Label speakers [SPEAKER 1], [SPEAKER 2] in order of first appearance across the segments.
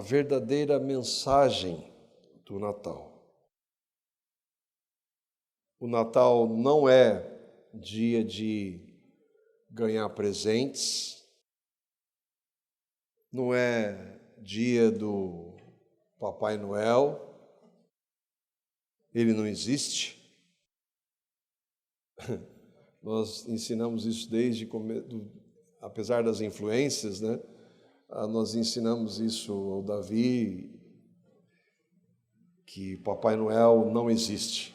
[SPEAKER 1] a verdadeira mensagem do Natal. O Natal não é dia de ganhar presentes, não é dia do Papai Noel, ele não existe. Nós ensinamos isso apesar das influências, né? Nós ensinamos isso ao Davi, que Papai Noel não existe.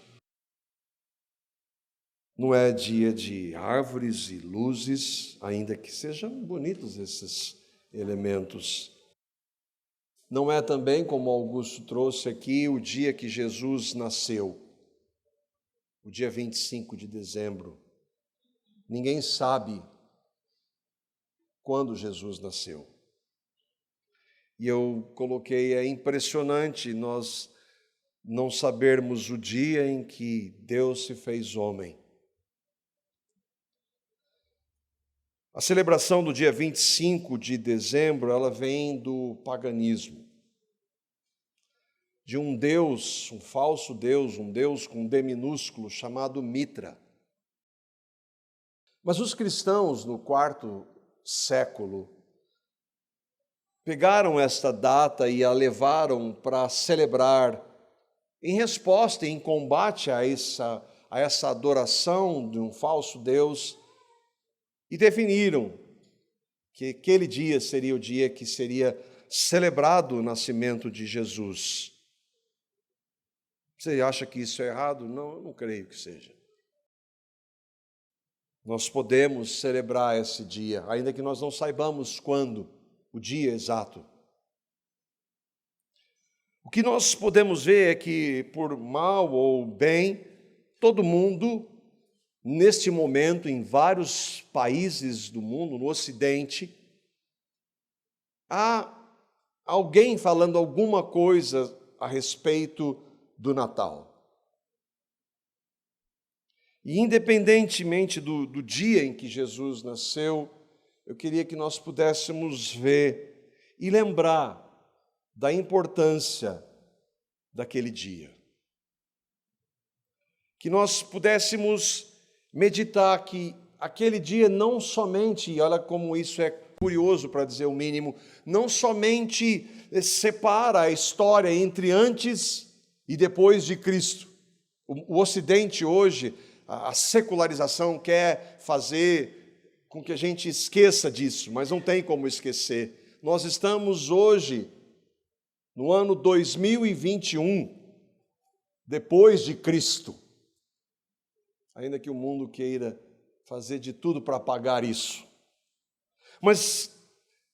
[SPEAKER 1] Não é dia de árvores e luzes, ainda que sejam bonitos esses elementos. Não é também, como Augusto trouxe aqui, o dia que Jesus nasceu, o dia 25 de dezembro. Ninguém sabe quando Jesus nasceu. E eu coloquei, é impressionante nós não sabermos o dia em que Deus se fez homem. A celebração do dia 25 de dezembro, ela vem do paganismo. De um Deus, um falso Deus, um Deus com D minúsculo, chamado Mitra. Mas os cristãos, no quarto século, pegaram esta data e a levaram para celebrar, em resposta, em combate a essa adoração de um falso Deus, e definiram que aquele dia seria o dia que seria celebrado o nascimento de Jesus. Você acha que isso é errado? Não, eu não creio que seja. Nós podemos celebrar esse dia, ainda que nós não saibamos quando, o dia exato. O que nós podemos ver é que, por mal ou bem, todo mundo, neste momento, em vários países do mundo, no Ocidente, há alguém falando alguma coisa a respeito do Natal. E independentemente do dia em que Jesus nasceu, eu queria que nós pudéssemos ver e lembrar da importância daquele dia. Que nós pudéssemos meditar que aquele dia não somente, e olha como isso é curioso para dizer o mínimo, não somente separa a história entre antes e depois de Cristo. O Ocidente hoje, a secularização quer fazer com que a gente esqueça disso, mas não tem como esquecer. Nós estamos hoje, no ano 2021, depois de Cristo. Ainda que o mundo queira fazer de tudo para apagar isso. Mas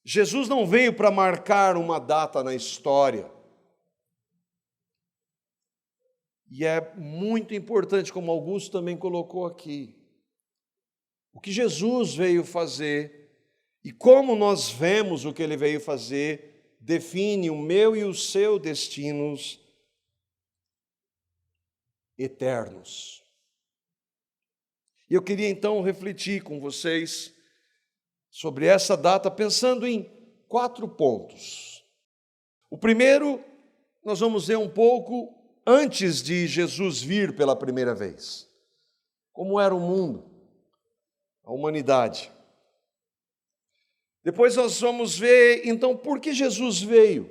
[SPEAKER 1] Jesus não veio para marcar uma data na história. E é muito importante, como Augusto também colocou aqui, o que Jesus veio fazer e como nós vemos o que ele veio fazer, define o meu e o seu destinos eternos. E eu queria então refletir com vocês sobre essa data, pensando em 4 pontos. O primeiro, nós vamos ver um pouco antes de Jesus vir pela primeira vez. Como era o mundo, a humanidade. Depois nós vamos ver, então, por que Jesus veio.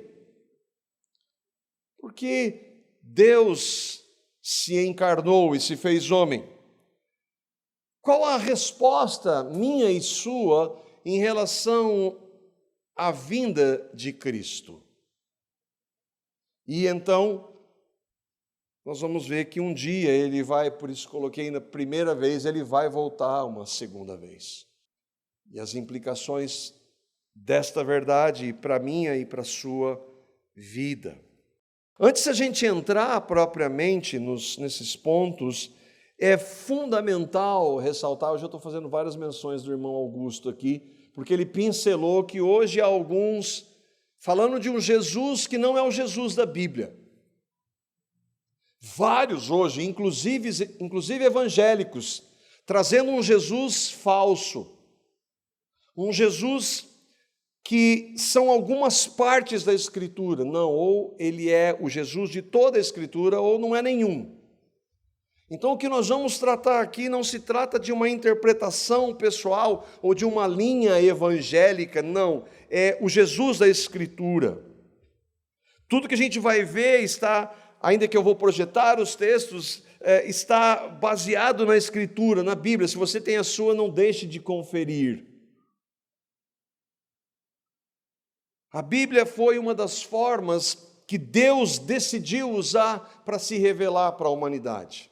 [SPEAKER 1] Porque Deus se encarnou e se fez homem. Qual a resposta minha e sua em relação à vinda de Cristo? E então, nós vamos ver que um dia ele vai, por isso coloquei na primeira vez, ele vai voltar uma segunda vez. E as implicações desta verdade para a minha e para a sua vida. Antes da gente entrar propriamente nesses pontos, é fundamental ressaltar, hoje eu estou fazendo várias menções do irmão Augusto aqui, porque ele pincelou que hoje há alguns falando de um Jesus que não é o Jesus da Bíblia. Vários hoje, inclusive evangélicos, trazendo um Jesus falso, um Jesus que são algumas partes da Escritura. Não, ou ele é o Jesus de toda a Escritura, ou não é nenhum. Então, o que nós vamos tratar aqui não se trata de uma interpretação pessoal ou de uma linha evangélica, não. É o Jesus da Escritura. Tudo que a gente vai ver está, ainda que eu vou projetar os textos, está baseado na Escritura, na Bíblia. Se você tem a sua, não deixe de conferir. A Bíblia foi uma das formas que Deus decidiu usar para se revelar para a humanidade.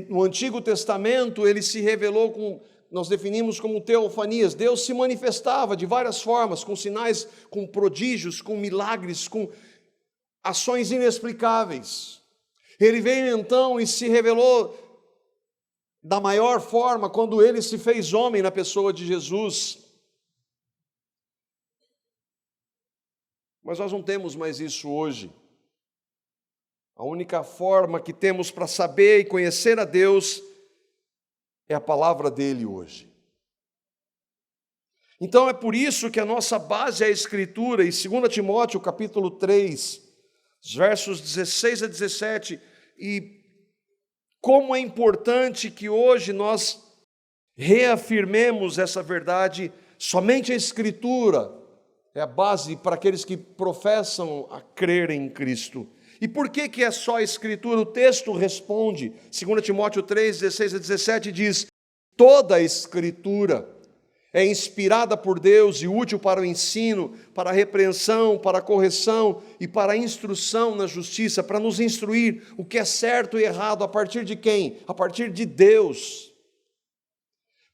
[SPEAKER 1] No Antigo Testamento, ele se revelou nós definimos como teofanias. Deus se manifestava de várias formas, com sinais, com prodígios, com milagres, com ações inexplicáveis. Ele veio então e se revelou da maior forma quando ele se fez homem na pessoa de Jesus. Mas nós não temos mais isso hoje. A única forma que temos para saber e conhecer a Deus é a palavra dele hoje. Então é por isso que a nossa base é a Escritura, e 2 Timóteo capítulo 3, os versos 16 a 17, e como é importante que hoje nós reafirmemos essa verdade. Somente a Escritura é a base para aqueles que professam a crer em Cristo. E por que é só a Escritura? O texto responde, 2 Timóteo 3, 16 a 17 diz: toda a Escritura é inspirada por Deus e útil para o ensino, para a repreensão, para a correção e para a instrução na justiça, para nos instruir o que é certo e errado. A partir de quem? A partir de Deus.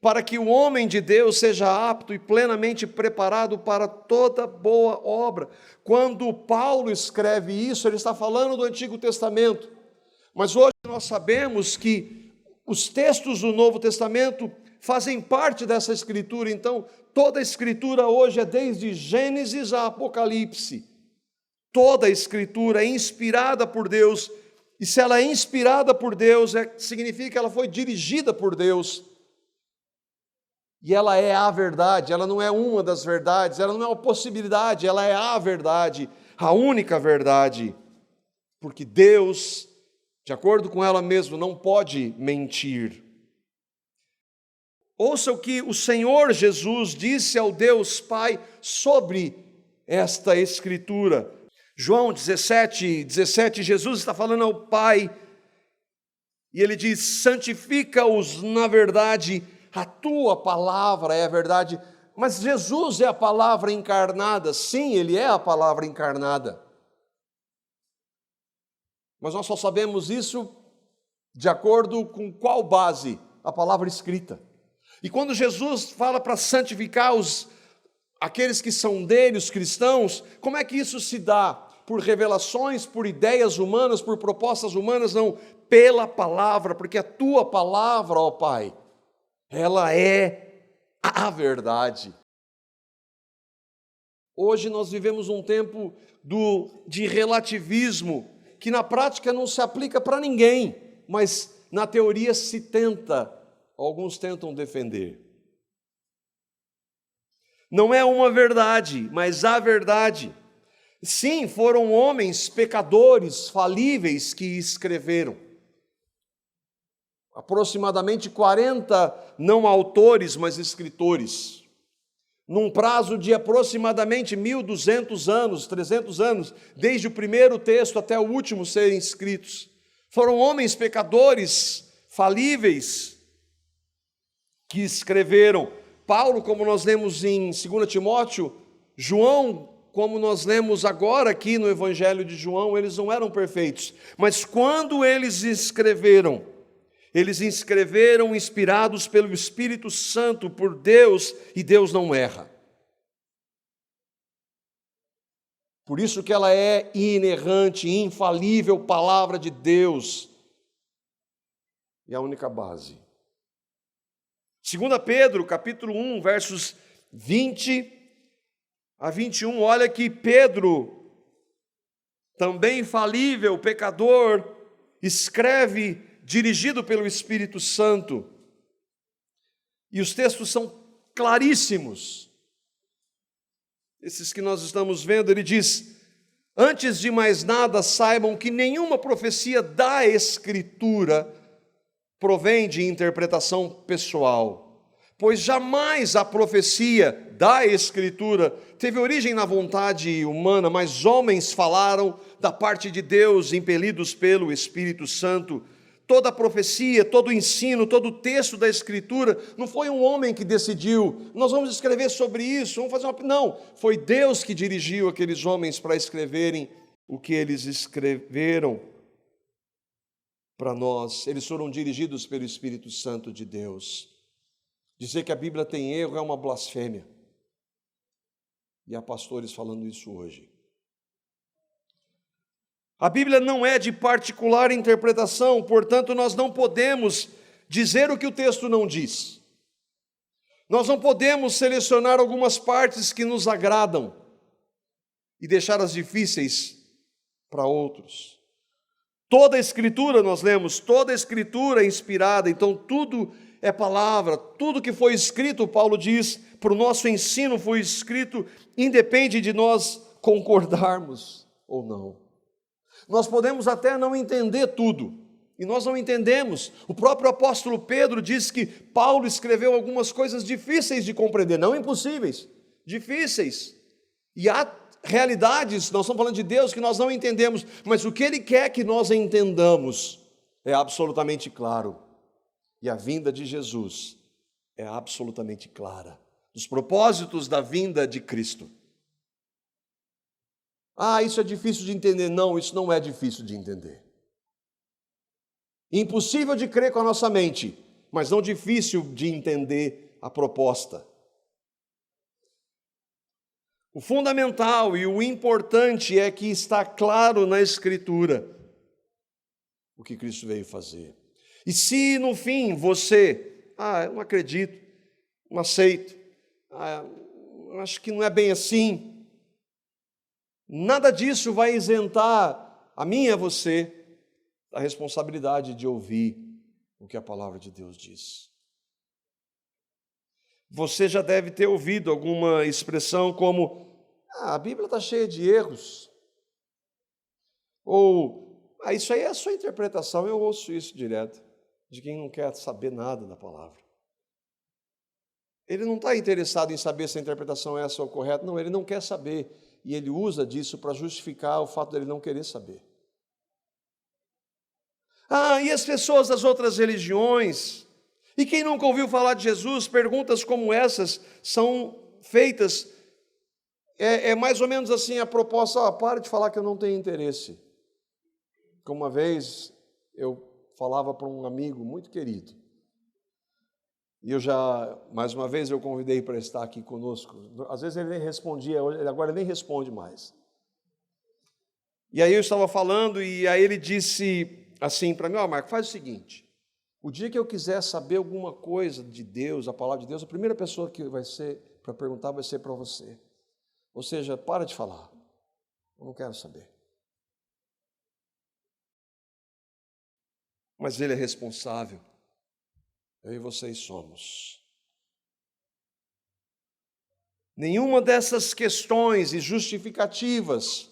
[SPEAKER 1] Para que o homem de Deus seja apto e plenamente preparado para toda boa obra. Quando Paulo escreve isso, ele está falando do Antigo Testamento. Mas hoje nós sabemos que os textos do Novo Testamento fazem parte dessa Escritura. Então, toda a Escritura hoje é desde Gênesis a Apocalipse. Toda a Escritura é inspirada por Deus. E se ela é inspirada por Deus, significa que ela foi dirigida por Deus. E ela é a verdade, ela não é uma das verdades, ela não é uma possibilidade, ela é a verdade, a única verdade. Porque Deus, de acordo com ela mesma, não pode mentir. Ouça o que o Senhor Jesus disse ao Deus Pai sobre esta Escritura. João 17, Jesus está falando ao Pai, e ele diz: santifica-os na verdade, a tua palavra é a verdade. Mas Jesus é a palavra encarnada. Sim, ele é a palavra encarnada. Mas nós só sabemos isso de acordo com qual base? A palavra escrita. E quando Jesus fala para santificar aqueles que são dele, os cristãos, como é que isso se dá? Por revelações, por ideias humanas, por propostas humanas? Não, pela palavra, porque a tua palavra, ó Pai, ela é a verdade. Hoje nós vivemos um tempo de relativismo, que na prática não se aplica para ninguém, mas na teoria alguns tentam defender. Não é uma verdade, mas a verdade. Sim, foram homens pecadores, falíveis, que escreveram. Aproximadamente 40, não autores, mas escritores. Num prazo de aproximadamente 1.200 anos, 300 anos, desde o primeiro texto até o último serem escritos. Foram homens pecadores, falíveis, que escreveram. Paulo, como nós lemos em 2 Timóteo, João, como nós lemos agora aqui no Evangelho de João, eles não eram perfeitos. Mas quando eles escreveram inspirados pelo Espírito Santo, por Deus, e Deus não erra. Por isso que ela é inerrante, infalível palavra de Deus. E a única base. 2 Pedro, capítulo 1, versos 20 a 21, olha que Pedro, também falível, pecador, escreve dirigido pelo Espírito Santo. E os textos são claríssimos. esses que nós estamos vendo, ele diz: antes de mais nada, saibam que nenhuma profecia da Escritura provém de interpretação pessoal, pois jamais a profecia da Escritura teve origem na vontade humana, mas homens falaram da parte de Deus, impelidos pelo Espírito Santo. Toda a profecia, todo o ensino, todo o texto da Escritura, não foi um homem que decidiu, nós vamos escrever sobre isso, vamos fazer uma... Não, foi Deus que dirigiu aqueles homens para escreverem o que eles escreveram para nós. Eles foram dirigidos pelo Espírito Santo de Deus. Dizer que a Bíblia tem erro é uma blasfêmia. E há pastores falando isso hoje. A Bíblia não é de particular interpretação, portanto, nós não podemos dizer o que o texto não diz. Nós não podemos selecionar algumas partes que nos agradam e deixar as difíceis para outros. Toda a Escritura, nós lemos, toda a Escritura é inspirada, então tudo é palavra, tudo que foi escrito, Paulo diz, para o nosso ensino foi escrito, independe de nós concordarmos ou não. Nós podemos até não entender tudo, e nós não entendemos. O próprio apóstolo Pedro diz que Paulo escreveu algumas coisas difíceis de compreender, não impossíveis, difíceis. E há realidades, nós estamos falando de Deus, que nós não entendemos, mas o que Ele quer que nós entendamos é absolutamente claro. E a vinda de Jesus é absolutamente clara. Os propósitos da vinda de Cristo. Ah, isso é difícil de entender. Não, isso não é difícil de entender. Impossível de crer com a nossa mente, mas não difícil de entender a proposta. O fundamental e o importante é que está claro na Escritura o que Cristo veio fazer. E se no fim você, eu não acredito, não aceito, acho que não é bem assim, nada disso vai isentar a mim e a você da responsabilidade de ouvir o que a palavra de Deus diz. Você já deve ter ouvido alguma expressão como: a Bíblia está cheia de erros. Ou, isso aí é a sua interpretação. Eu ouço isso direto, de quem não quer saber nada da palavra. Ele não está interessado em saber se a interpretação é essa ou correta. Não, ele não quer saber. E ele usa disso para justificar o fato dele não querer saber. E as pessoas das outras religiões? E quem nunca ouviu falar de Jesus? Perguntas como essas são feitas. É mais ou menos assim a proposta: para de falar que eu não tenho interesse. Como uma vez eu falava para um amigo muito querido, e mais uma vez eu convidei para estar aqui conosco. Às vezes ele nem respondia, agora ele nem responde mais. E aí eu estava falando, e aí ele disse assim para mim: Marco, faz o seguinte, o dia que eu quiser saber alguma coisa de Deus, a palavra de Deus, a primeira pessoa que vai ser para perguntar vai ser para você. Ou seja, para de falar, eu não quero saber. Mas ele é responsável. Eu e vocês somos. Nenhuma dessas questões e justificativas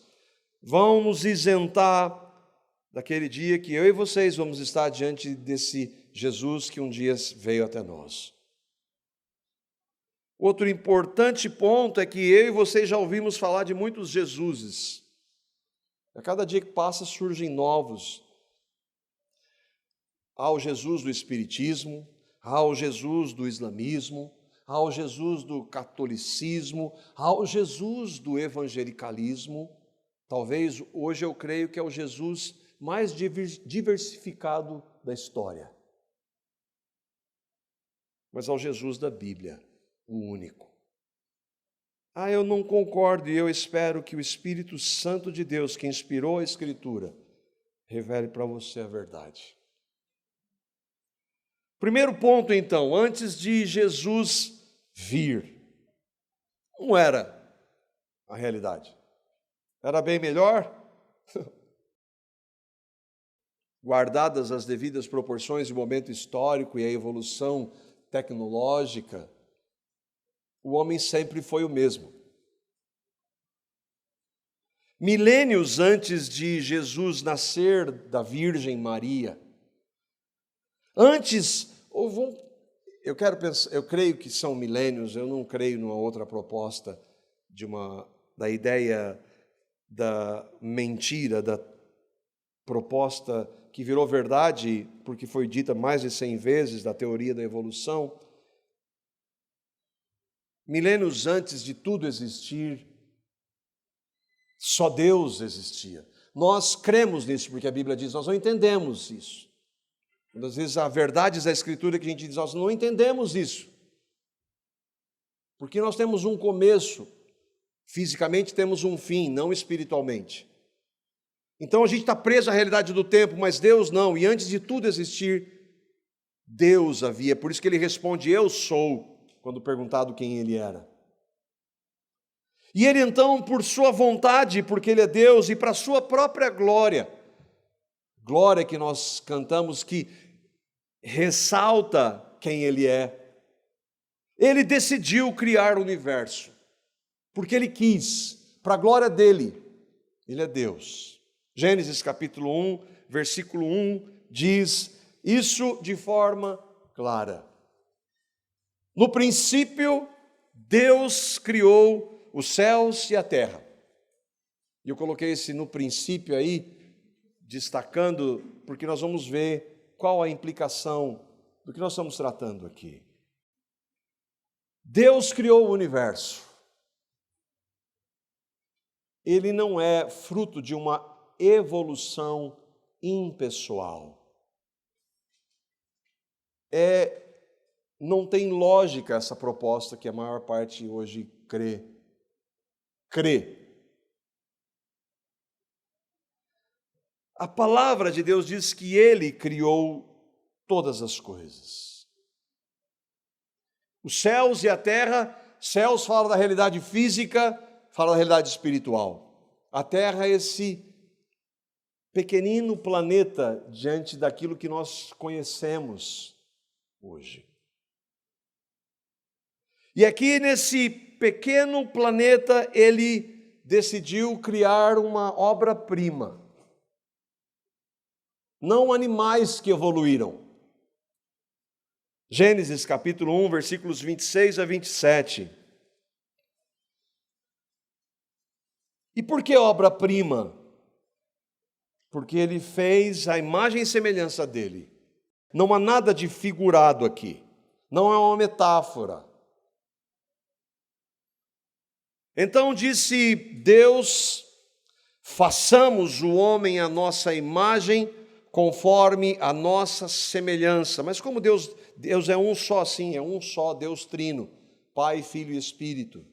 [SPEAKER 1] vão nos isentar daquele dia que eu e vocês vamos estar diante desse Jesus que um dia veio até nós. Outro importante ponto é que eu e vocês já ouvimos falar de muitos Jesuses. A cada dia que passa surgem novos. Há o Jesus do Espiritismo, há o Jesus do Islamismo, há o Jesus do catolicismo, há o Jesus do evangelicalismo. Talvez hoje eu creio que é o Jesus mais diversificado da história. Mas há o Jesus da Bíblia, o único. Eu não concordo, e eu espero que o Espírito Santo de Deus, que inspirou a Escritura, revele para você a verdade. Primeiro ponto, então, antes de Jesus vir, não era a realidade. Era bem melhor? Guardadas as devidas proporções do momento histórico e a evolução tecnológica, o homem sempre foi o mesmo. milênios antes de Jesus nascer da Virgem Maria, eu creio que são milênios, eu não creio numa outra proposta da ideia da mentira, da proposta que virou verdade porque foi dita mais de 100 vezes da teoria da evolução. Milênios antes de tudo existir, só Deus existia. Nós cremos nisso porque a Bíblia diz, nós não entendemos isso. Às vezes há verdades da Escritura que a gente diz, nós não entendemos isso. Porque nós temos um começo, fisicamente temos um fim, não espiritualmente. Então a gente está preso à realidade do tempo, mas Deus não. E antes de tudo existir, Deus havia. Por isso que ele responde, eu sou, quando perguntado quem ele era. E ele então, por sua vontade, porque ele é Deus, e para sua própria glória, glória que nós cantamos, que ressalta quem ele é, ele decidiu criar o universo, porque ele quis, para a glória dele, ele é Deus. Gênesis capítulo 1, versículo 1, diz isso de forma clara. No princípio, Deus criou os céus e a terra. E eu coloquei esse no princípio aí, destacando, porque nós vamos ver qual a implicação do que nós estamos tratando aqui. Deus criou o universo. Ele não é fruto de uma evolução impessoal. Não tem lógica essa proposta que a maior parte hoje crê. A palavra de Deus diz que Ele criou todas as coisas. Os céus e a terra, céus fala da realidade física, fala da realidade espiritual. A terra é esse pequenino planeta diante daquilo que nós conhecemos hoje. E aqui nesse pequeno planeta, ele decidiu criar uma obra-prima. Não animais que evoluíram. Gênesis capítulo 1, versículos 26 a 27. E por que obra-prima? Porque ele fez a imagem e semelhança dele. Não há nada de figurado aqui. Não é uma metáfora. Então disse Deus, façamos o homem à nossa imagem, conforme a nossa semelhança. Mas como Deus é um só, sim, é um só, Deus trino, Pai, Filho e Espírito.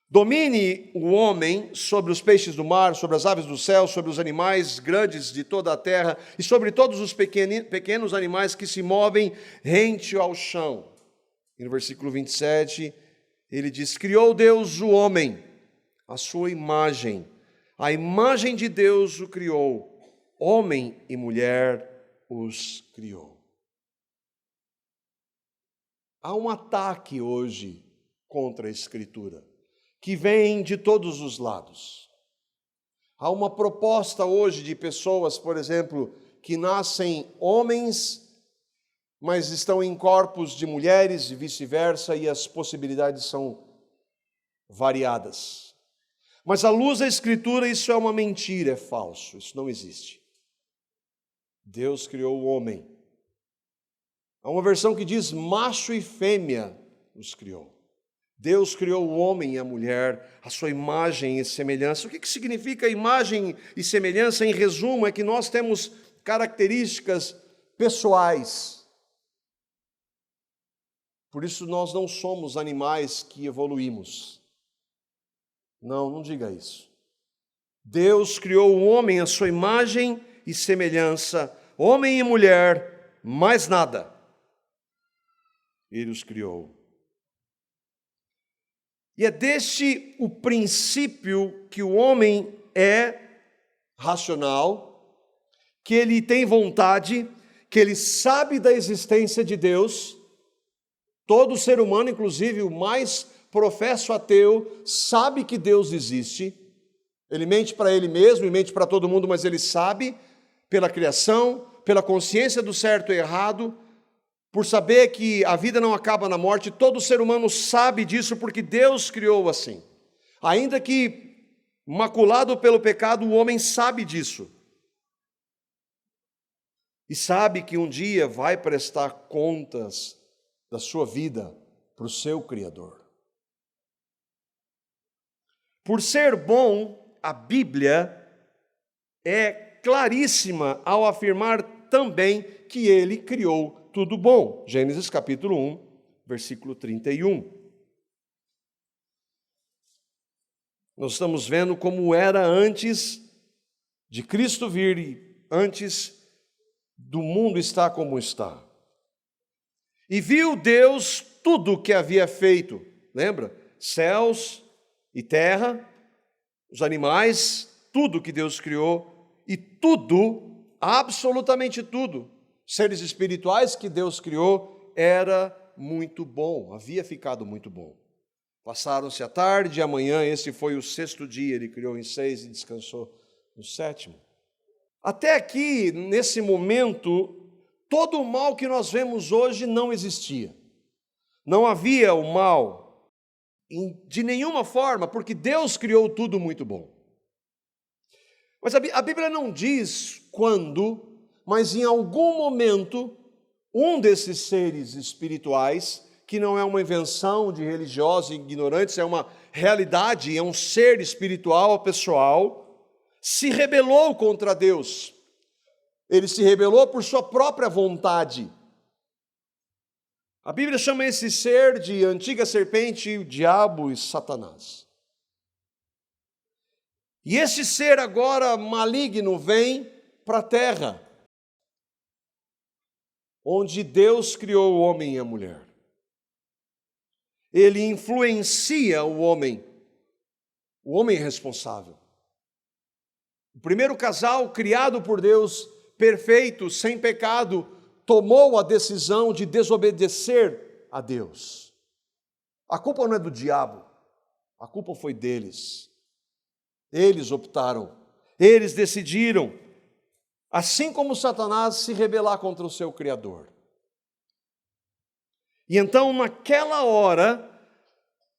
[SPEAKER 1] Domine o homem sobre os peixes do mar, sobre as aves do céu, sobre os animais grandes de toda a terra e sobre todos os pequenos animais que se movem rente ao chão. E no versículo 27, ele diz, criou Deus o homem, a sua imagem. A imagem de Deus o criou. Homem e mulher os criou. Há um ataque hoje contra a Escritura, que vem de todos os lados. Há uma proposta hoje de pessoas, por exemplo, que nascem homens, mas estão em corpos de mulheres e vice-versa, e as possibilidades são variadas. Mas à luz da Escritura, isso é uma mentira, é falso, isso não existe. Deus criou o homem. Há uma versão que diz macho e fêmea os criou. Deus criou o homem e a mulher, a sua imagem e semelhança. O que significa imagem e semelhança? Em resumo, é que nós temos características pessoais. Por isso nós não somos animais que evoluímos. Não diga isso. Deus criou o homem à sua imagem e semelhança, homem e mulher, mais nada. Ele os criou. E é deste o princípio que o homem é racional, que ele tem vontade, que ele sabe da existência de Deus. Todo ser humano, inclusive o mais professo ateu, sabe que Deus existe. Ele mente para ele mesmo e mente para todo mundo, mas ele sabe, pela criação, pela consciência do certo e errado, por saber que a vida não acaba na morte, todo ser humano sabe disso porque Deus criou assim. Ainda que maculado pelo pecado, o homem sabe disso. E sabe que um dia vai prestar contas da sua vida para o seu Criador. Por ser bom, a Bíblia é claríssima ao afirmar também que Ele criou tudo bom. Gênesis capítulo 1, versículo 31. Nós estamos vendo como era antes de Cristo vir e antes do mundo estar como está. E viu Deus tudo o que havia feito. Lembra? Céus e terra, os animais, tudo que Deus criou, e tudo, absolutamente tudo, seres espirituais que Deus criou, era muito bom, havia ficado muito bom. Passaram-se a tarde e a manhã, esse foi o 6º dia, ele criou em 6 e descansou no 7º. Até aqui, nesse momento, todo o mal que nós vemos hoje não existia. Não havia o mal de nenhuma forma, porque Deus criou tudo muito bom. Mas a Bíblia não diz quando, mas em algum momento, um desses seres espirituais, que não é uma invenção de religiosos e ignorantes, é uma realidade, é um ser espiritual, pessoal, se rebelou contra Deus. Ele se rebelou por sua própria vontade. A Bíblia chama esse ser de antiga serpente, o diabo e Satanás. E esse ser agora maligno vem para a terra, onde Deus criou o homem e a mulher. Ele influencia o homem responsável. O primeiro casal criado por Deus, perfeito, sem pecado, tomou a decisão de desobedecer a Deus. A culpa não é do diabo, a culpa foi deles. Eles optaram, eles decidiram, assim como Satanás, se rebelar contra o seu Criador. E então, naquela hora,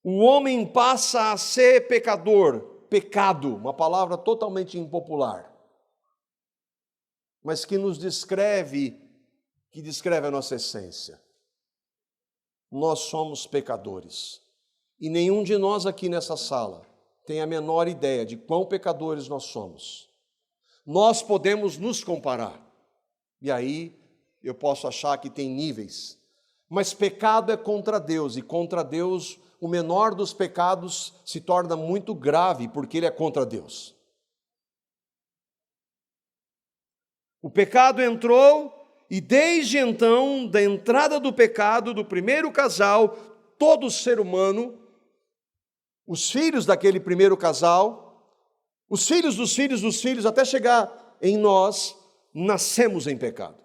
[SPEAKER 1] o homem passa a ser pecador, pecado, uma palavra totalmente impopular, mas que descreve a nossa essência. Nós somos pecadores. E nenhum de nós aqui nessa sala tem a menor ideia de quão pecadores nós somos. Nós podemos nos comparar. E aí eu posso achar que tem níveis. Mas pecado é contra Deus, e contra Deus o menor dos pecados se torna muito grave, porque ele é contra Deus. O pecado entrou, e desde então, da entrada do pecado, do primeiro casal, todo ser humano, os filhos daquele primeiro casal, os filhos dos filhos dos filhos, até chegar em nós, nascemos em pecado.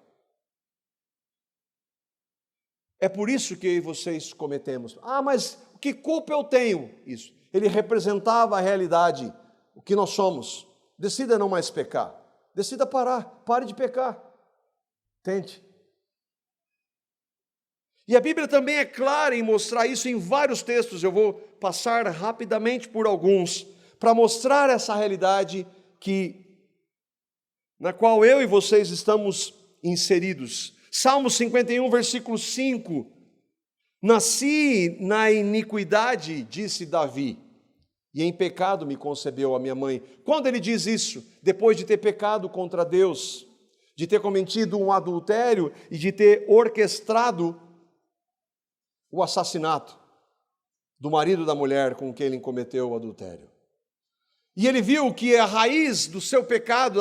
[SPEAKER 1] É por isso que eu e vocês cometemos. Mas que culpa eu tenho? Isso. Ele representava a realidade, o que nós somos. Decida não mais pecar. Decida parar. Pare de pecar. Tente. E a Bíblia também é clara em mostrar isso em vários textos. Eu vou passar rapidamente por alguns, para mostrar essa realidade na qual eu e vocês estamos inseridos. Salmo 51, versículo 5. Nasci na iniquidade, disse Davi, e em pecado me concebeu a minha mãe. Quando ele diz isso? Depois de ter pecado contra Deus, de ter cometido um adultério e de ter orquestrado o assassinato do marido da mulher com quem ele cometeu o adultério. E ele viu que a raiz do seu pecado,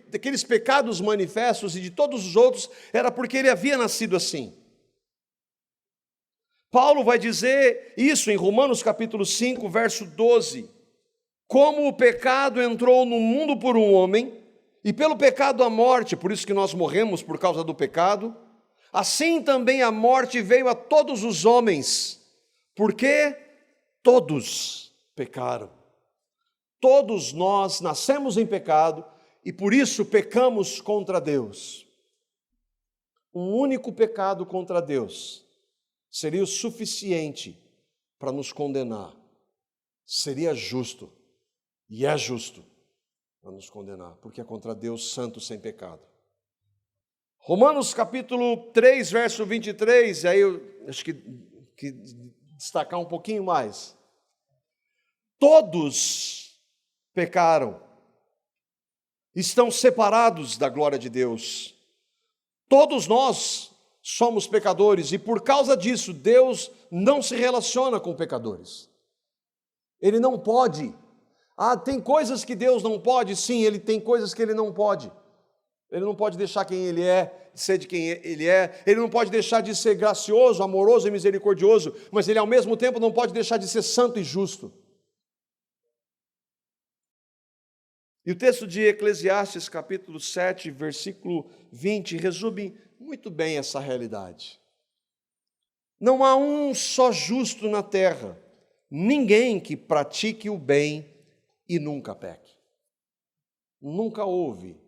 [SPEAKER 1] daqueles pecados manifestos e de todos os outros, era porque ele havia nascido assim. Paulo vai dizer isso em Romanos capítulo 5, verso 12. Como o pecado entrou no mundo por um homem, e pelo pecado a morte, por isso que nós morremos por causa do pecado, assim também a morte veio a todos os homens, porque todos pecaram. Todos nós nascemos em pecado e por isso pecamos contra Deus. Um único pecado contra Deus seria o suficiente para nos condenar. Seria justo, e é justo, para nos condenar, porque é contra Deus santo sem pecado. Romanos capítulo 3, verso 23, aí eu acho que destacar um pouquinho mais. Todos pecaram, estão separados da glória de Deus. Todos nós somos pecadores e por causa disso Deus não se relaciona com pecadores. Ele não pode. Tem coisas que Deus não pode? Sim, Ele tem coisas que Ele não pode. Ele não pode deixar quem Ele é, ser de quem Ele é. Ele não pode deixar de ser gracioso, amoroso e misericordioso, mas Ele ao mesmo tempo não pode deixar de ser santo e justo. E o texto de Eclesiastes, capítulo 7, versículo 20, resume muito bem essa realidade. Não há um só justo na terra, ninguém que pratique o bem e nunca peque. Nunca houve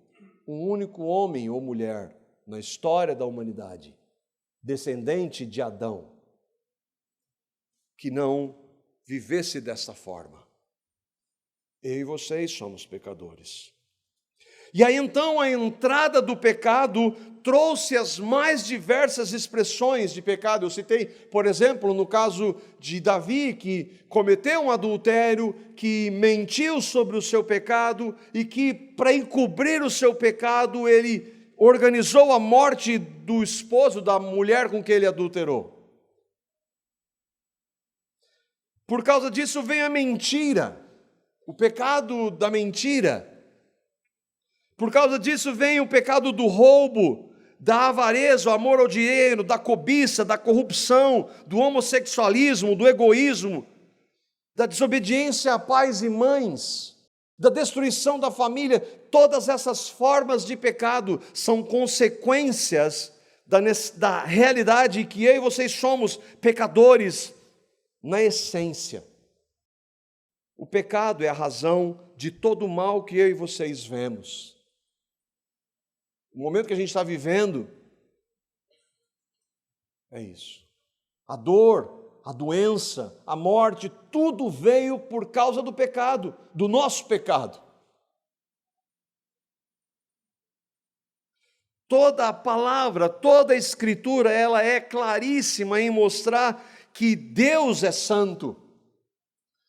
[SPEAKER 1] um único homem ou mulher na história da humanidade, descendente de Adão, que não vivesse dessa forma. Eu e vocês somos pecadores. E aí então a entrada do pecado trouxe as mais diversas expressões de pecado. Eu citei, por exemplo, no caso de Davi, que cometeu um adultério, que mentiu sobre o seu pecado e que, para encobrir o seu pecado, ele organizou a morte do esposo da mulher com quem ele adulterou. Por causa disso vem a mentira. O pecado da mentira. Por causa disso vem o pecado do roubo, da avareza, o amor ao dinheiro, da cobiça, da corrupção, do homossexualismo, do egoísmo, da desobediência a pais e mães, da destruição da família. Todas essas formas de pecado são consequências da realidade que eu e vocês somos pecadores na essência. O pecado é a razão de todo o mal que eu e vocês vemos. O momento que a gente está vivendo é isso. A dor, a doença, a morte, tudo veio por causa do pecado, do nosso pecado. Toda a palavra, toda a Escritura, ela é claríssima em mostrar que Deus é santo.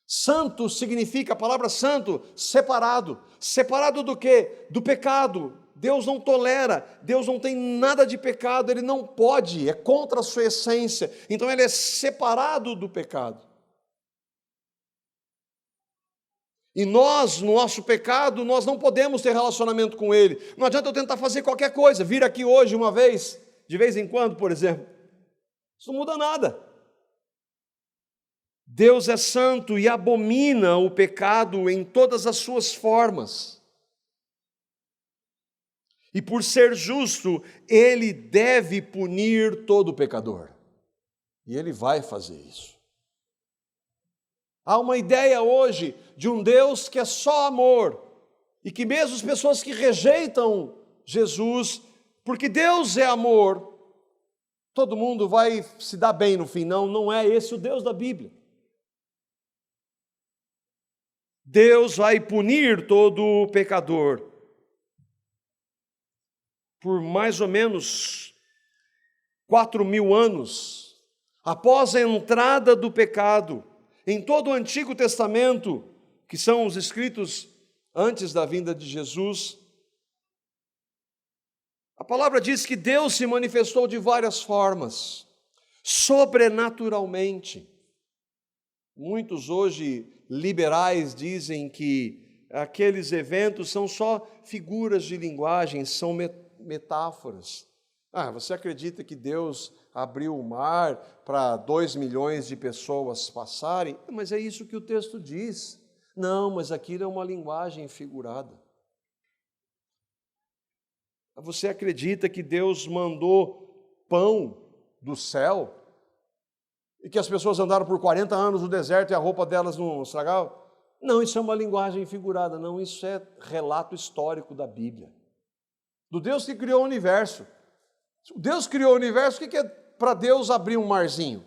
[SPEAKER 1] Santo significa, a palavra santo, separado. Separado do quê? Do pecado. Deus não tolera, Deus não tem nada de pecado, Ele não pode, é contra a sua essência. Então Ele é separado do pecado. E nós, no nosso pecado, nós não podemos ter relacionamento com Ele. Não adianta eu tentar fazer qualquer coisa, vir aqui hoje uma vez, de vez em quando, por exemplo. Isso não muda nada. Deus é santo e abomina o pecado em todas as suas formas. E por ser justo, Ele deve punir todo pecador. E Ele vai fazer isso. Há uma ideia hoje de um Deus que é só amor, e que mesmo as pessoas que rejeitam Jesus, porque Deus é amor, todo mundo vai se dar bem no fim. Não, não é esse o Deus da Bíblia. Deus vai punir todo pecador. Por mais ou menos 4.000 anos, após a entrada do pecado, em todo o Antigo Testamento, que são os escritos antes da vinda de Jesus, a palavra diz que Deus se manifestou de várias formas, sobrenaturalmente. Muitos hoje liberais dizem que aqueles eventos são só figuras de linguagem, são metáforas. Você acredita que Deus abriu o mar para 2 milhões de pessoas passarem? Mas é isso que o texto diz. Não, mas aquilo é uma linguagem figurada. Você acredita que Deus mandou pão do céu e que as pessoas andaram por 40 anos no deserto e a roupa delas não estragava? Não, isso é uma linguagem figurada, não, isso é relato histórico da Bíblia. Do Deus que criou o universo. Deus criou o universo, o que é para Deus abrir um marzinho?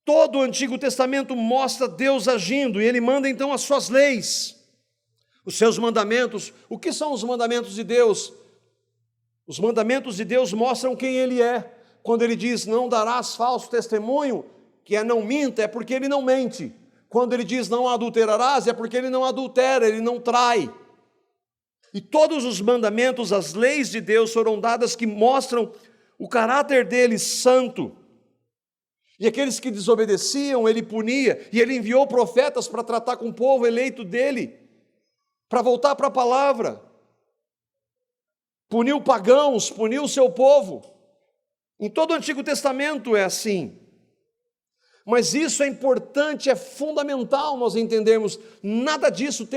[SPEAKER 1] Todo o Antigo Testamento mostra Deus agindo, e Ele manda então as suas leis, os seus mandamentos. O que são os mandamentos de Deus? Os mandamentos de Deus mostram quem Ele é. Quando Ele diz, não darás falso testemunho, que é não minta, é porque Ele não mente. Quando Ele diz, não adulterarás, é porque Ele não adultera, Ele não trai. E todos os mandamentos, as leis de Deus foram dadas que mostram o caráter dele santo. E aqueles que desobedeciam, Ele punia, e Ele enviou profetas para tratar com o povo eleito dele, para voltar para a palavra. Puniu pagãos, puniu o seu povo. Em todo o Antigo Testamento é assim. Mas isso é importante, é fundamental nós entendermos. Nada disso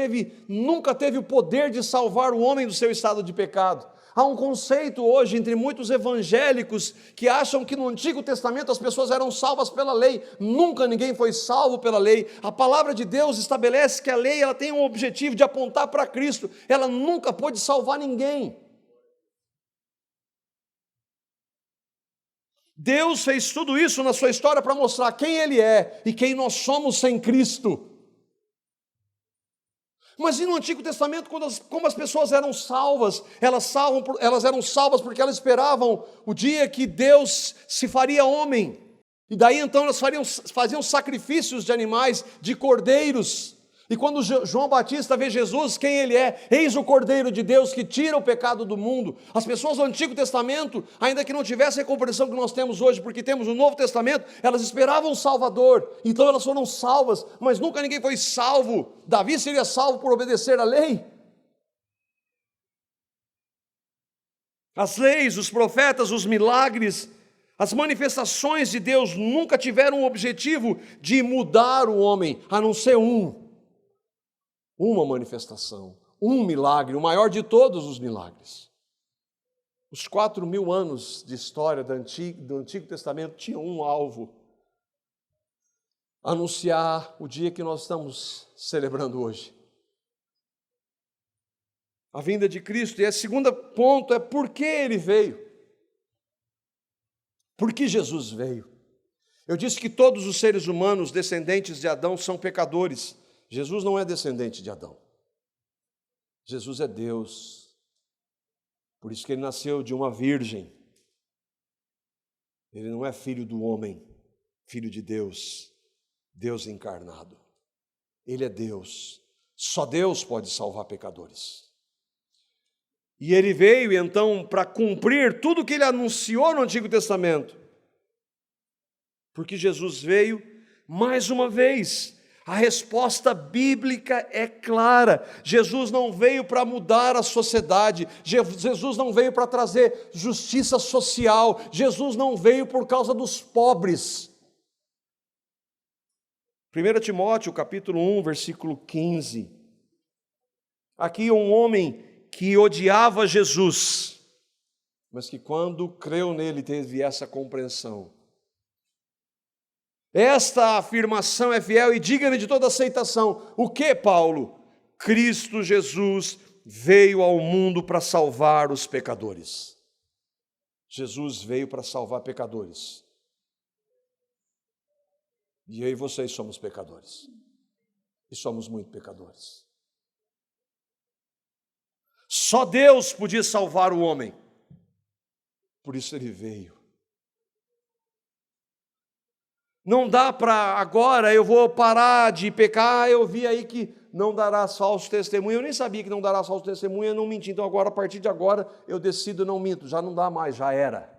[SPEAKER 1] nunca teve o poder de salvar o homem do seu estado de pecado. Há um conceito hoje entre muitos evangélicos que acham que no Antigo Testamento as pessoas eram salvas pela lei. Nunca ninguém foi salvo pela lei. A palavra de Deus estabelece que a lei ela tem um objetivo de apontar para Cristo. Ela nunca pôde salvar ninguém. Deus fez tudo isso na sua história para mostrar quem Ele é e quem nós somos sem Cristo. Mas e no Antigo Testamento, como as pessoas eram salvas? Elas eram salvas porque elas esperavam o dia que Deus se faria homem. E daí então elas faziam sacrifícios de animais, de cordeiros. E quando João Batista vê Jesus, quem Ele é? Eis o Cordeiro de Deus que tira o pecado do mundo. As pessoas do Antigo Testamento, ainda que não tivessem a compreensão que nós temos hoje, porque temos o Novo Testamento, elas esperavam um Salvador. Então elas foram salvas, mas nunca ninguém foi salvo. Davi seria salvo por obedecer à lei? As leis, os profetas, os milagres, as manifestações de Deus nunca tiveram o objetivo de mudar o homem, a não ser uma manifestação, um milagre, o maior de todos os milagres. Os 4.000 anos de história do Antigo Testamento tinham um alvo: anunciar o dia que nós estamos celebrando hoje, a vinda de Cristo. E o segundo ponto é por que Ele veio. Por que Jesus veio? Eu disse que todos os seres humanos descendentes de Adão são pecadores. Jesus não é descendente de Adão. Jesus é Deus. Por isso que Ele nasceu de uma virgem. Ele não é filho do homem, filho de Deus, Deus encarnado. Ele é Deus. Só Deus pode salvar pecadores. E Ele veio então para cumprir tudo que Ele anunciou no Antigo Testamento. Porque Jesus veio mais uma vez. A resposta bíblica é clara. Jesus não veio para mudar a sociedade. Jesus não veio para trazer justiça social. Jesus não veio por causa dos pobres. 1 Timóteo, capítulo 1, versículo 15. Aqui um homem que odiava Jesus, mas que quando creu nele teve essa compreensão. Esta afirmação é fiel e digna de toda aceitação. O que, Paulo? Cristo Jesus veio ao mundo para salvar os pecadores. Jesus veio para salvar pecadores. E eu e vocês somos pecadores. E somos muito pecadores. Só Deus podia salvar o homem. Por isso Ele veio. Não dá para agora, eu vou parar de pecar. Eu vi aí que não darás falso testemunho. Eu nem sabia que não darás falso testemunho, eu não menti. Então agora, a partir de agora, eu decido não minto. Já não dá mais, já era.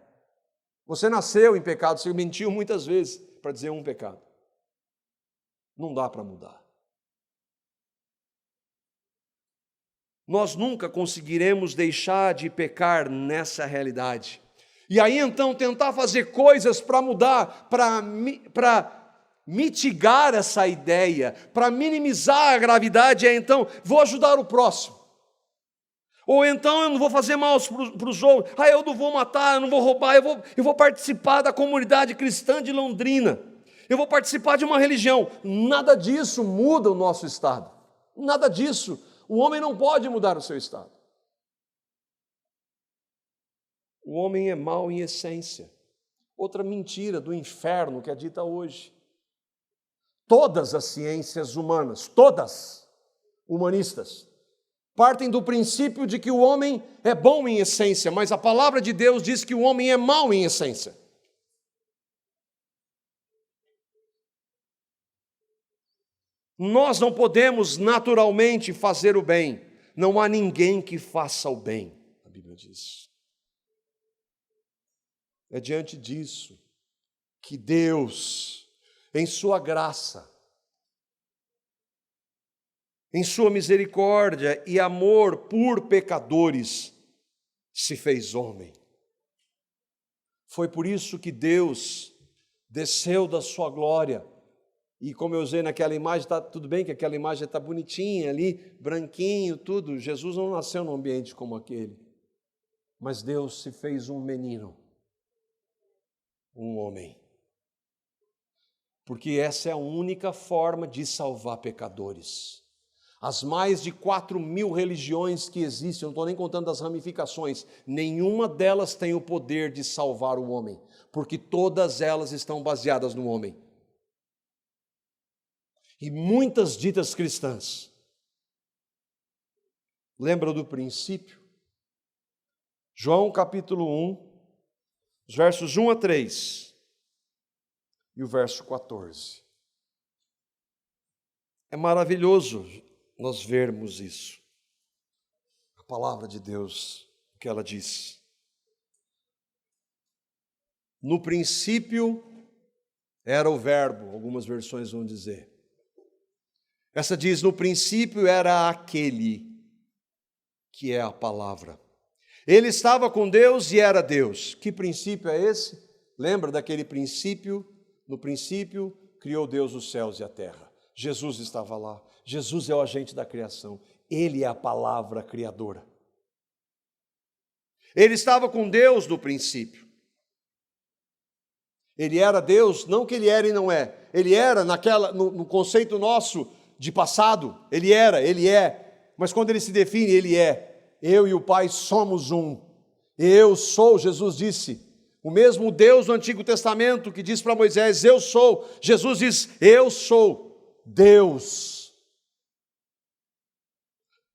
[SPEAKER 1] Você nasceu em pecado, você mentiu muitas vezes para dizer um pecado. Não dá para mudar. Nós nunca conseguiremos deixar de pecar nessa realidade. E aí então tentar fazer coisas para mudar, para mitigar essa ideia, para minimizar a gravidade, é então, vou ajudar o próximo. Ou então eu não vou fazer mal para os outros. Eu não vou matar, eu não vou roubar, eu vou participar da comunidade cristã de Londrina. Eu vou participar de uma religião. Nada disso muda o nosso estado. Nada disso. O homem não pode mudar o seu estado. O homem é mau em essência. Outra mentira do inferno que é dita hoje. Todas as ciências humanas, todas humanistas, partem do princípio de que o homem é bom em essência, mas a palavra de Deus diz que o homem é mau em essência. Nós não podemos naturalmente fazer o bem. Não há ninguém que faça o bem, a Bíblia diz. É diante disso que Deus, em sua graça, em sua misericórdia e amor por pecadores, se fez homem. Foi por isso que Deus desceu da sua glória. E como eu usei naquela imagem, tudo bem que aquela imagem está bonitinha ali, branquinho, tudo. Jesus não nasceu num ambiente como aquele. Mas Deus se fez um menino, um homem. Porque essa é a única forma de salvar pecadores. As mais de 4.000 religiões que existem, eu não estou nem contando as ramificações, nenhuma delas tem o poder de salvar o homem, porque todas elas estão baseadas no homem. E muitas ditas cristãs lembram do princípio? João capítulo 1, os versos 1 a 3 e o verso 14. É maravilhoso nós vermos isso. A palavra de Deus, o que ela diz. No princípio era o verbo, algumas versões vão dizer. Essa diz, no princípio era aquele que é a palavra. Ele estava com Deus e era Deus. Que princípio é esse? Lembra daquele princípio? No princípio criou Deus os céus e a terra. Jesus estava lá. Jesus é o agente da criação. Ele é a palavra criadora. Ele estava com Deus no princípio. Ele era Deus, não que ele era e não é. Ele era no conceito nosso de passado, ele era, ele é, mas quando ele se define, ele é. Eu e o Pai somos um. Eu sou, Jesus disse, o mesmo Deus do Antigo Testamento que diz para Moisés, eu sou. Jesus diz, eu sou Deus.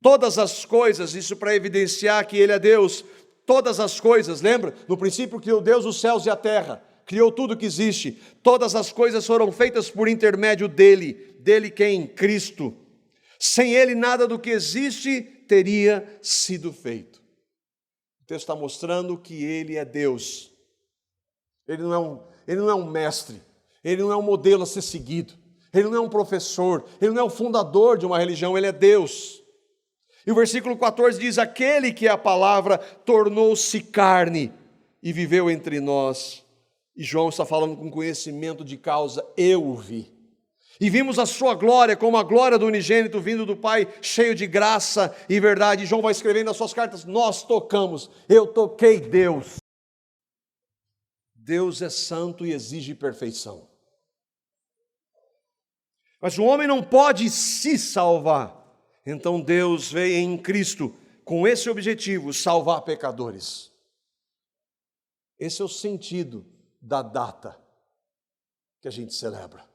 [SPEAKER 1] Todas as coisas, isso para evidenciar que ele é Deus, todas as coisas, lembra? No princípio criou Deus os céus e a terra, criou tudo que existe. Todas as coisas foram feitas por intermédio dele. Dele quem? Cristo. Sem ele nada do que existe teria sido feito. O texto está mostrando que ele é Deus. Ele não é um mestre, ele não é um modelo a ser seguido, ele não é um professor, ele não é o fundador de uma religião, ele é Deus. E o versículo 14 diz, aquele que é a palavra tornou-se carne e viveu entre nós. E João está falando com conhecimento de causa, eu o vi. E vimos a sua glória, como a glória do unigênito vindo do Pai, cheio de graça e verdade. E João vai escrevendo nas suas cartas, nós tocamos, eu toquei Deus. Deus é santo e exige perfeição. Mas o homem não pode se salvar. Então Deus veio em Cristo com esse objetivo, salvar pecadores. Esse é o sentido da data que a gente celebra.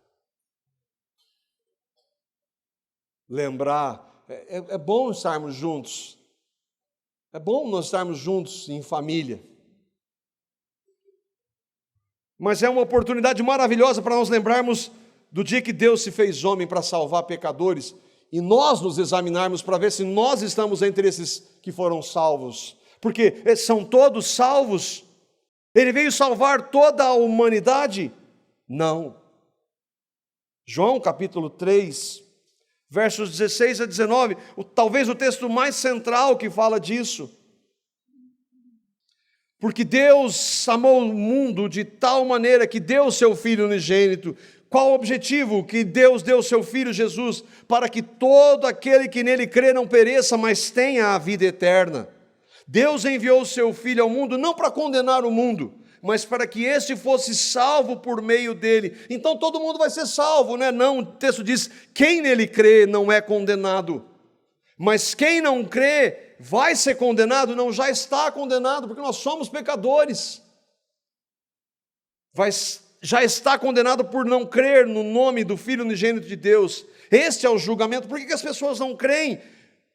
[SPEAKER 1] Lembrar, é bom estarmos juntos, é bom nós estarmos juntos em família, mas é uma oportunidade maravilhosa para nós lembrarmos do dia que Deus se fez homem para salvar pecadores, e nós nos examinarmos para ver se nós estamos entre esses que foram salvos, porque são todos salvos. Ele veio salvar toda a humanidade? Não. João capítulo 3, versos 16 a 19, talvez o texto mais central que fala disso. Porque Deus amou o mundo de tal maneira que deu o seu Filho unigênito, Qual o objetivo? Que Deus deu o seu Filho Jesus, para que todo aquele que nele crê não pereça, mas tenha a vida eterna. Deus enviou o seu Filho ao mundo não para condenar o mundo, mas para que este fosse salvo por meio dele. Então todo mundo vai ser salvo, né? Não, o texto diz, quem nele crê não é condenado. Mas quem não crê vai ser condenado, não, já está condenado, porque nós somos pecadores. Já está condenado por não crer no nome do Filho unigênito de Deus. Este é o julgamento. Por que as pessoas não creem?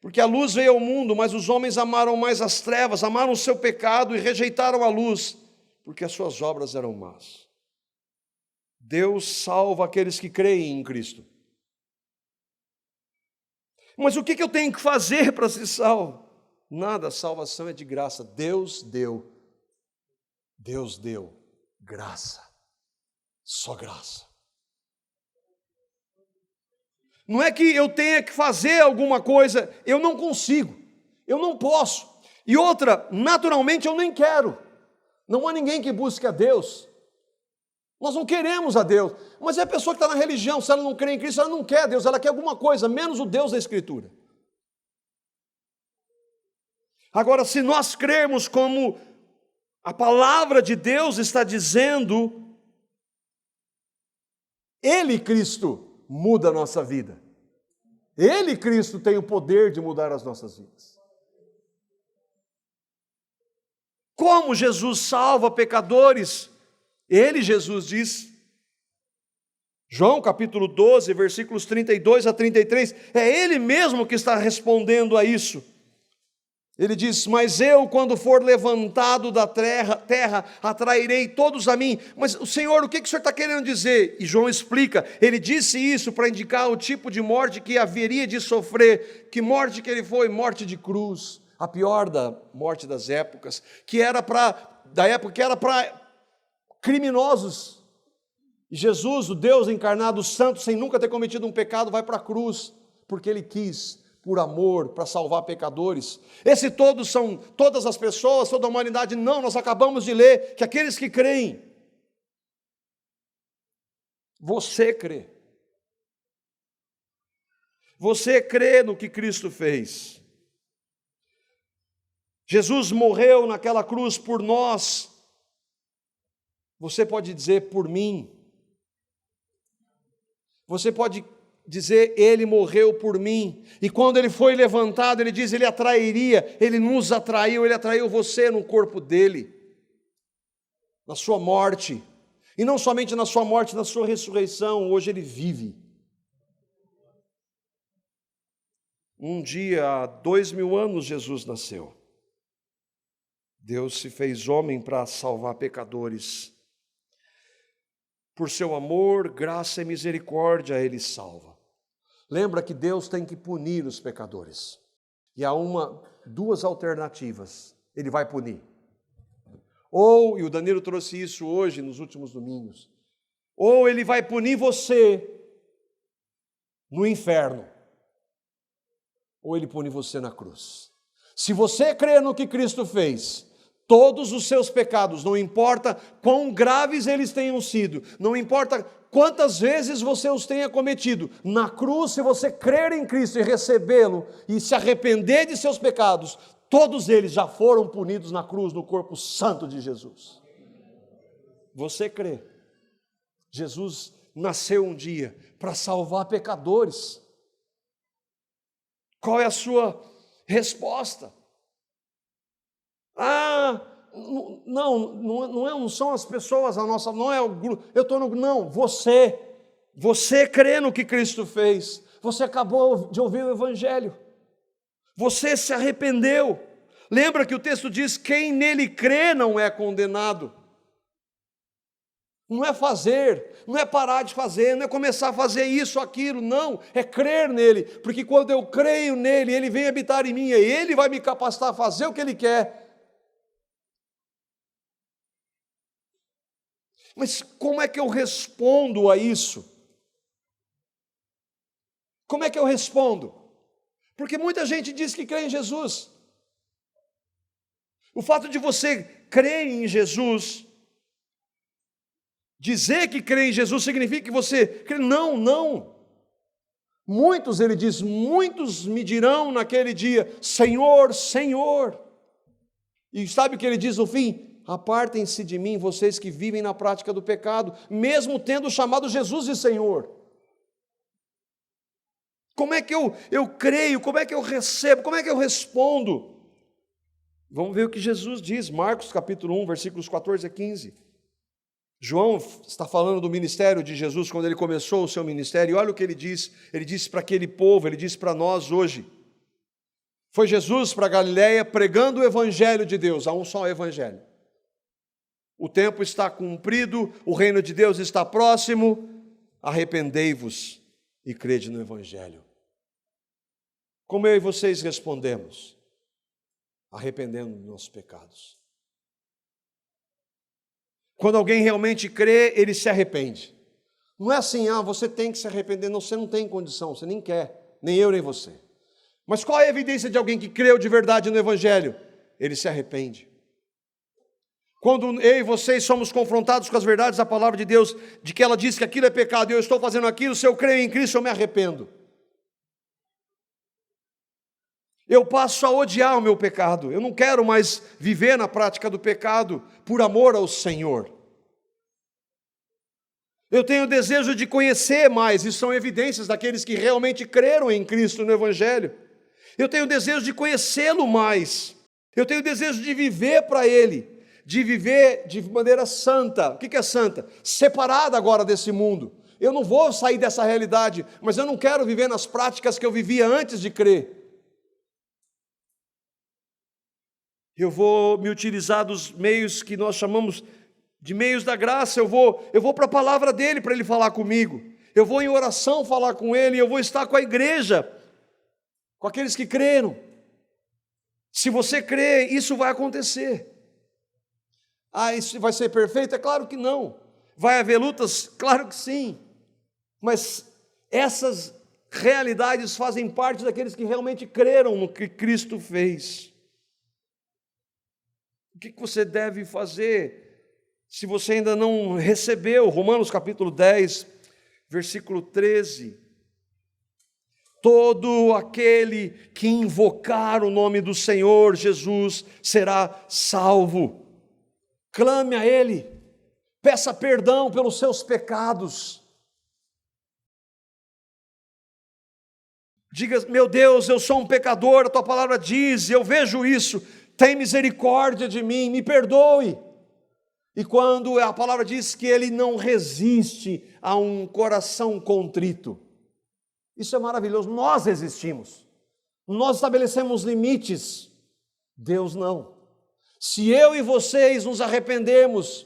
[SPEAKER 1] Porque a luz veio ao mundo, mas os homens amaram mais as trevas, amaram o seu pecado e rejeitaram a luz, porque as suas obras eram más. Deus salva aqueles que creem em Cristo. Mas o que eu tenho que fazer para ser salvo? Nada, a salvação é de graça. Deus deu. Deus deu graça. Só graça. Não é que eu tenha que fazer alguma coisa, eu não consigo, eu não posso. E outra, naturalmente eu nem quero. Não há ninguém que busque a Deus. Nós não queremos a Deus. Mas é a pessoa que está na religião, se ela não crê em Cristo, ela não quer Deus, ela quer alguma coisa, menos o Deus da Escritura. Agora, se nós crermos como a palavra de Deus está dizendo, Ele, Cristo, muda a nossa vida. Ele, Cristo, tem o poder de mudar as nossas vidas. Como Jesus salva pecadores? Ele, Jesus, diz, João capítulo 12, versículos 32 a 33, é Ele mesmo que está respondendo a isso. Ele diz, mas eu, quando for levantado da terra, atrairei todos a mim. Mas, Senhor, o que o Senhor está querendo dizer? E João explica, ele disse isso para indicar o tipo de morte que haveria de sofrer. Que morte que ele foi? Morte de cruz, a pior da morte das épocas, que era para criminosos. E Jesus, o Deus encarnado, santo, sem nunca ter cometido um pecado, vai para a cruz, porque Ele quis, por amor, para salvar pecadores. Esse todos são todas as pessoas, toda a humanidade? Não, nós acabamos de ler que aqueles que creem. Você crê. Você crê no que Cristo fez. Jesus morreu naquela cruz por nós. Você pode dizer por mim. Você pode dizer, Ele morreu por mim. E quando Ele foi levantado, Ele diz, Ele atrairia, Ele nos atraiu, Ele atraiu você no corpo dEle, na sua morte. E não somente na sua morte, na sua ressurreição, hoje Ele vive. Um dia, há 2000 anos, Jesus nasceu. Deus se fez homem para salvar pecadores. Por seu amor, graça e misericórdia, Ele salva. Lembra que Deus tem que punir os pecadores. E há duas alternativas. Ele vai punir. Ou, e o Danilo trouxe isso hoje, nos últimos domingos, ou Ele vai punir você no inferno, ou Ele pune você na cruz. Se você crê no que Cristo fez, todos os seus pecados, não importa quão graves eles tenham sido, não importa quantas vezes você os tenha cometido, na cruz, se você crer em Cristo e recebê-lo, e se arrepender de seus pecados, todos eles já foram punidos na cruz, no corpo santo de Jesus. Você crê? Jesus nasceu um dia para salvar pecadores. Qual é a sua resposta? Não são as pessoas, não é o grupo, eu estou no, não, você crê no que Cristo fez, você acabou de ouvir o Evangelho, você se arrependeu, lembra que o texto diz, quem nele crê não é condenado, não é fazer, não é parar de fazer, não é começar a fazer isso, aquilo, não, é crer nele, porque quando eu creio nele, ele vem habitar em mim, e ele vai me capacitar a fazer o que ele quer. Mas como é que eu respondo a isso? Como é que eu respondo? Porque muita gente diz que crê em Jesus. O fato de você crer em Jesus, Dizer que crê em Jesus significa que você crê? Não, não. Muitos, ele diz, muitos me dirão naquele dia, Senhor, Senhor. E sabe o que ele diz no fim? Apartem-se de mim, vocês que vivem na prática do pecado, mesmo tendo chamado Jesus de Senhor. Como é que eu creio? Como é que eu recebo? Como é que eu respondo? Vamos ver o que Jesus diz, Marcos capítulo 1, versículos 14 a 15. João está falando do ministério de Jesus quando ele começou o seu ministério, e olha o que ele disse para aquele povo, ele disse para nós hoje. Foi Jesus para Galiléia pregando o evangelho de Deus, há um só evangelho. O tempo está cumprido, o reino de Deus está próximo, arrependei-vos e crede no evangelho. Como eu e vocês respondemos? Arrependendo dos nossos pecados. Quando alguém realmente crê, ele se arrepende. Não é assim, você tem que se arrepender. Não, você não tem condição, você nem quer, nem eu, nem você. Mas qual é a evidência de alguém que creu de verdade no Evangelho? Ele se arrepende. Quando eu e vocês somos confrontados com as verdades da palavra de Deus, de que ela diz que aquilo é pecado e eu estou fazendo aquilo, se eu creio em Cristo, eu me arrependo. Eu passo a odiar o meu pecado. Eu não quero mais viver na prática do pecado por amor ao Senhor. Eu tenho desejo de conhecer mais, e são evidências daqueles que realmente creram em Cristo no Evangelho. Eu tenho desejo de conhecê-lo mais. Eu tenho desejo de viver para Ele, de viver de maneira santa. O que é santa? Separada agora desse mundo. Eu não vou sair dessa realidade, mas eu não quero viver nas práticas que eu vivia antes de crer. Eu vou me utilizar dos meios que nós chamamos de meios da graça. Eu vou para a palavra dele para ele falar comigo. Eu vou em oração falar com ele. Eu vou estar com a igreja, com aqueles que creram. Se você crê, isso vai acontecer. Isso vai ser perfeito? É claro que não. Vai haver lutas? Claro que sim. Mas essas realidades fazem parte daqueles que realmente creram no que Cristo fez. O que você deve fazer se você ainda não recebeu? Romanos capítulo 10, versículo 13. Todo aquele que invocar o nome do Senhor Jesus será salvo. Clame a Ele, peça perdão pelos seus pecados. Diga, meu Deus, eu sou um pecador, a tua palavra diz, eu vejo isso. Tem misericórdia de mim, me perdoe. E quando a palavra diz que ele não resiste a um coração contrito, isso é maravilhoso. Nós resistimos, nós estabelecemos limites, Deus não. Se eu e vocês nos arrependemos,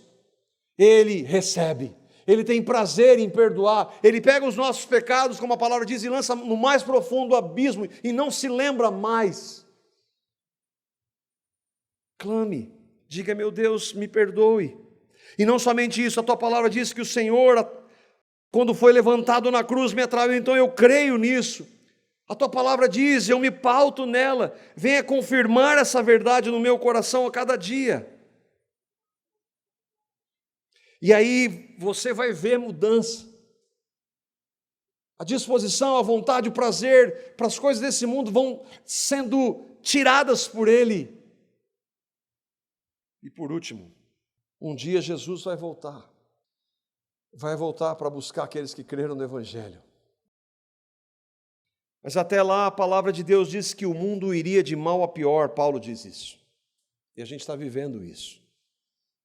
[SPEAKER 1] Ele recebe, Ele tem prazer em perdoar, Ele pega os nossos pecados, como a palavra diz, e lança no mais profundo abismo, e não se lembra mais. Clame, diga, meu Deus, me perdoe. E não somente isso, a tua palavra diz que o Senhor, quando foi levantado na cruz, me atraiu, então eu creio nisso. A tua palavra diz, eu me pauto nela, venha confirmar essa verdade no meu coração a cada dia. E aí você vai ver mudança. A disposição, a vontade, o prazer para as coisas desse mundo vão sendo tiradas por Ele. E por último, um dia Jesus vai voltar para buscar aqueles que creram no Evangelho. Mas até lá a palavra de Deus diz que o mundo iria de mal a pior, Paulo diz isso. E a gente está vivendo isso.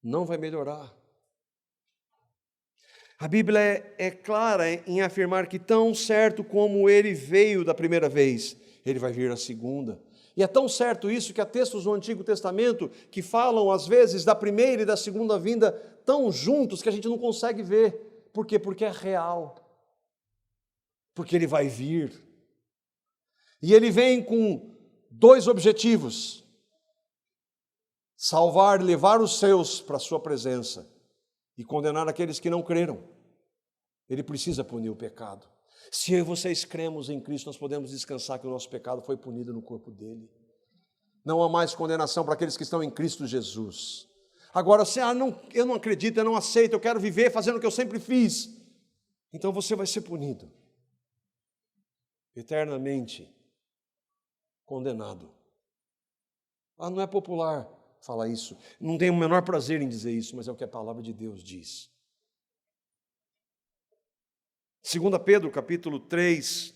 [SPEAKER 1] Não vai melhorar. A Bíblia é clara em afirmar que tão certo como Ele veio da primeira vez, Ele vai vir a segunda. E é tão certo isso que há textos no Antigo Testamento que falam às vezes da primeira e da segunda vinda tão juntos que a gente não consegue ver. Por quê? Porque é real. Porque Ele vai vir. E Ele vem com dois objetivos: salvar e levar os seus para a sua presença e condenar aqueles que não creram. Ele precisa punir o pecado. Se eu e vocês cremos em Cristo, nós podemos descansar que o nosso pecado foi punido no corpo dele. Não há mais condenação para aqueles que estão em Cristo Jesus. Agora, se eu não acredito, eu não aceito, eu quero viver fazendo o que eu sempre fiz, então você vai ser punido, eternamente condenado. Não é popular falar isso, não tenho o menor prazer em dizer isso, mas é o que a palavra de Deus diz. 2 Pedro, capítulo 3,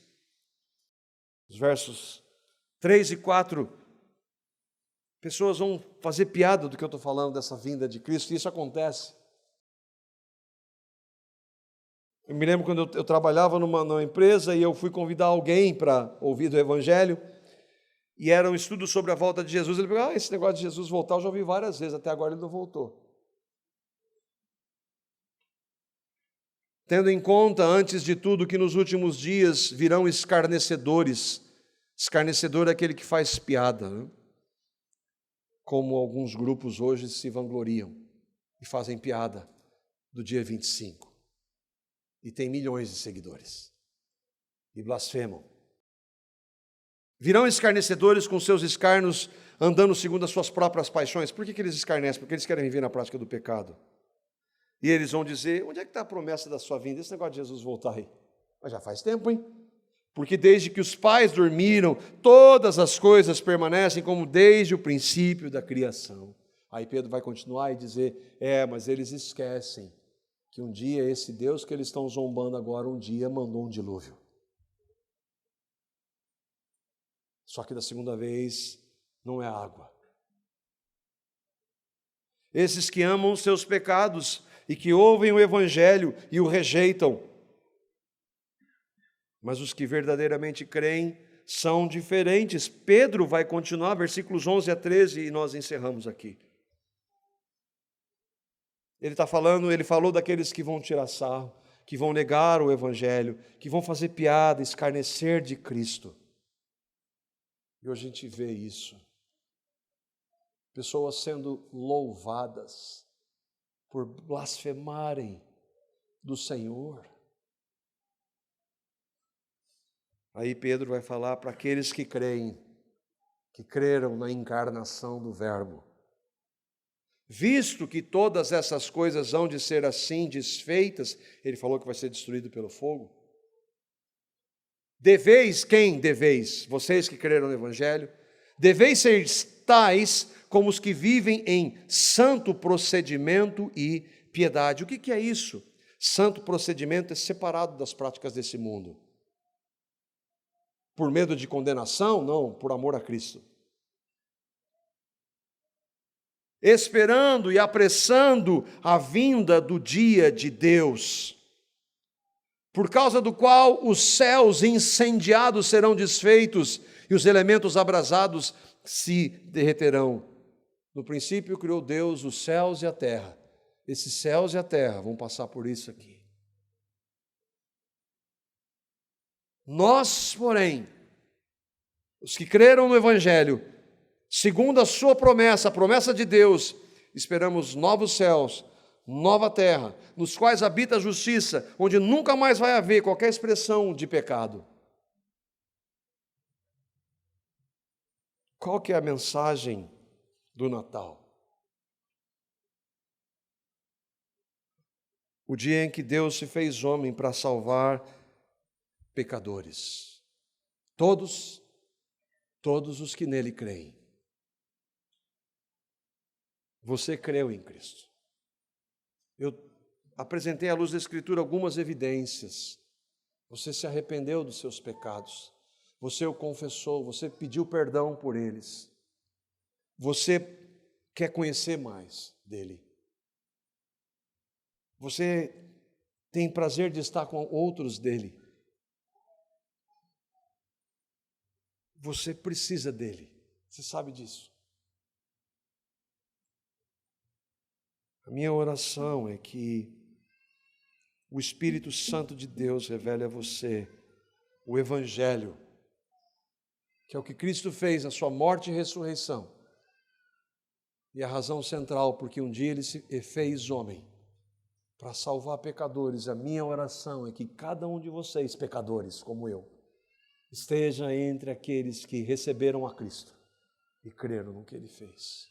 [SPEAKER 1] os versos 3 e 4, pessoas vão fazer piada do que eu estou falando, dessa vinda de Cristo, e isso acontece. Eu me lembro quando eu trabalhava numa empresa e eu fui convidar alguém para ouvir do Evangelho, e era um estudo sobre a volta de Jesus. Ele falou, esse negócio de Jesus voltar eu já ouvi várias vezes, até agora ele não voltou. Tendo em conta, antes de tudo, que nos últimos dias virão escarnecedores. Escarnecedor é aquele que faz piada, né? Como alguns grupos hoje se vangloriam e fazem piada do dia 25. E tem milhões de seguidores. E blasfemam. Virão escarnecedores com seus escarnos, andando segundo as suas próprias paixões. Por que eles escarnecem? Porque eles querem viver na prática do pecado. E eles vão dizer, onde é que está a promessa da sua vinda? Esse negócio de Jesus voltar aí. Mas já faz tempo, hein? Porque desde que os pais dormiram, todas as coisas permanecem como desde o princípio da criação. Aí Pedro vai continuar e dizer, mas eles esquecem que um dia esse Deus que eles estão zombando agora, um dia mandou um dilúvio. Só que da segunda vez não é água. Esses que amam os seus pecados e que ouvem o Evangelho e o rejeitam. Mas os que verdadeiramente creem são diferentes. Pedro vai continuar, versículos 11 a 13, e nós encerramos aqui. Ele falou daqueles que vão tirar sarro, que vão negar o Evangelho, que vão fazer piada, escarnecer de Cristo. E hoje a gente vê isso. Pessoas sendo louvadas por blasfemarem do Senhor. Aí Pedro vai falar para aqueles que creem, que creram na encarnação do Verbo. Visto que todas essas coisas hão de ser assim desfeitas, ele falou que vai ser destruído pelo fogo. Deveis, quem deveis? Vocês que creram no Evangelho, deveis ser tais como os que vivem em santo procedimento e piedade. O que é isso? Santo procedimento é separado das práticas desse mundo. Por medo de condenação? Não, por amor a Cristo. Esperando e apressando a vinda do dia de Deus, por causa do qual os céus incendiados serão desfeitos e os elementos abrasados se derreterão. No princípio criou Deus os céus e a terra. Esses céus e a terra vão passar por isso aqui. Nós, porém, os que creram no Evangelho, segundo a sua promessa, a promessa de Deus, esperamos novos céus, nova terra, nos quais habita a justiça, onde nunca mais vai haver qualquer expressão de pecado. Qual que é a mensagem do Natal? O dia em que Deus se fez homem para salvar pecadores. Todos os que nele creem. Você creu em Cristo. Eu apresentei à luz da Escritura algumas evidências. Você se arrependeu dos seus pecados. Você o confessou, você pediu perdão por eles. Você quer conhecer mais dele. Você tem prazer de estar com outros dele. Você precisa dele. Você sabe disso. A minha oração é que o Espírito Santo de Deus revele a você o Evangelho, que é o que Cristo fez na sua morte e ressurreição, e a razão central porque um dia ele se fez homem para salvar pecadores. A minha oração é que cada um de vocês, pecadores como eu, esteja entre aqueles que receberam a Cristo e creram no que ele fez.